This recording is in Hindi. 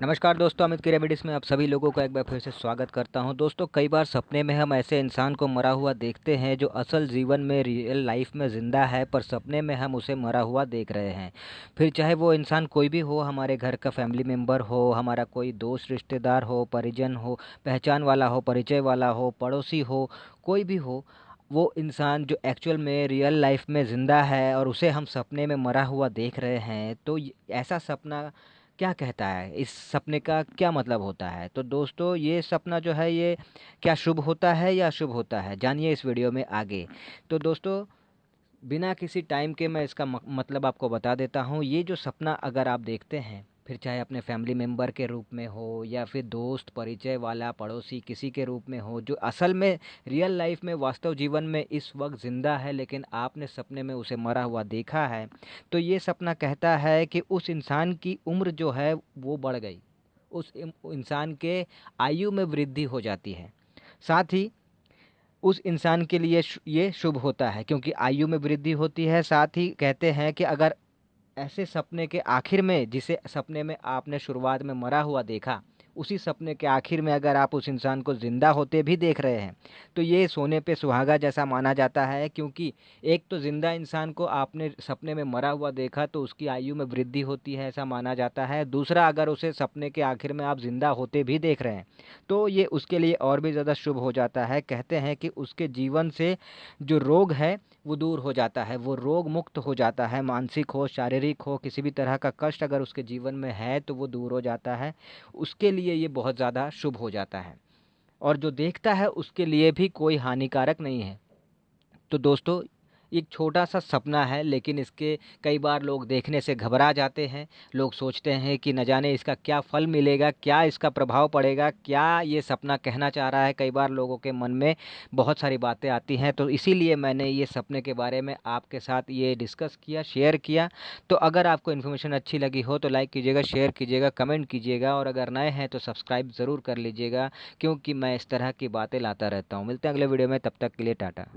नमस्कार दोस्तों, अमित की रेमेडीज़ में आप सभी लोगों का एक बार फिर से स्वागत करता हूं। दोस्तों, कई बार सपने में हम ऐसे इंसान को मरा हुआ देखते हैं जो असल जीवन में रियल लाइफ में ज़िंदा है, पर सपने में हम उसे मरा हुआ देख रहे हैं। फिर चाहे वो इंसान कोई भी हो, हमारे घर का फैमिली मेम्बर हो, हमारा कोई दोस्त रिश्तेदार हो, परिजन हो, पहचान वाला हो, परिचय वाला हो, पड़ोसी हो, कोई भी हो। वो इंसान जो एक्चुअल में रियल लाइफ में ज़िंदा है और उसे हम सपने में मरा हुआ देख रहे हैं, तो ऐसा सपना क्या कहता है? इस सपने का क्या मतलब होता है? तो दोस्तों, ये सपना जो है ये क्या शुभ होता है या अशुभ होता है? जानिए इस वीडियो में आगे। तो दोस्तों, बिना किसी टाइम के मैं इसका मतलब आपको बता देता हूँ। ये जो सपना अगर आप देखते हैं, फिर चाहे अपने फैमिली मेम्बर के रूप में हो या फिर दोस्त, परिचय वाला, पड़ोसी किसी के रूप में हो, जो असल में रियल लाइफ में वास्तव जीवन में इस वक्त ज़िंदा है, लेकिन आपने सपने में उसे मरा हुआ देखा है, तो ये सपना कहता है कि उस इंसान की उम्र जो है वो बढ़ गई। उस इंसान के आयु में वृद्धि हो जाती है। साथ ही उस इंसान के लिए ये शुभ होता है, क्योंकि आयु में वृद्धि होती है। साथ ही कहते हैं कि अगर ऐसे सपने के आखिर में, जिसे सपने में आपने शुरुआत में मरा हुआ देखा, उसी सपने के आखिर में अगर आप उस इंसान को ज़िंदा होते भी देख रहे हैं, तो ये सोने पे सुहागा जैसा माना जाता है। क्योंकि एक तो ज़िंदा इंसान को आपने सपने में मरा हुआ देखा, तो उसकी आयु में वृद्धि होती है, ऐसा माना जाता है। दूसरा, अगर उसे सपने के आखिर में आप ज़िंदा होते भी देख रहे हैं, तो ये उसके लिए और भी ज़्यादा शुभ हो जाता है। कहते हैं कि उसके जीवन से जो रोग है वो दूर हो जाता है, वो रोग मुक्त हो जाता है। मानसिक हो, शारीरिक हो, किसी भी तरह का कष्ट अगर उसके जीवन में है तो वो दूर हो जाता है। उसके लिए ये बहुत ज़्यादा शुभ हो जाता है, और जो देखता है उसके लिए भी कोई हानिकारक नहीं है। तो दोस्तों, एक छोटा-सा सपना है, लेकिन इसके कई बार लोग देखने से घबरा जाते हैं। लोग सोचते हैं कि न जाने इसका क्या फल मिलेगा, क्या इसका प्रभाव पड़ेगा, क्या ये सपना कहना चाह रहा है। कई बार लोगों के मन में बहुत सारी बातें आती हैं, तो इसीलिए मैंने ये सपने के बारे में आपके साथ ये डिस्कस किया, शेयर किया। तो अगर आपको इन्फॉर्मेशन अच्छी लगी हो तो लाइक कीजिएगा, शेयर कीजिएगा, कमेंट कीजिएगा, और अगर नए हैं तो सब्सक्राइब ज़रूर कर लीजिएगा, क्योंकि मैं इस तरह की बातें लाता रहता हूँ। मिलते हैं अगले वीडियो में, तब तक के लिए टाटा।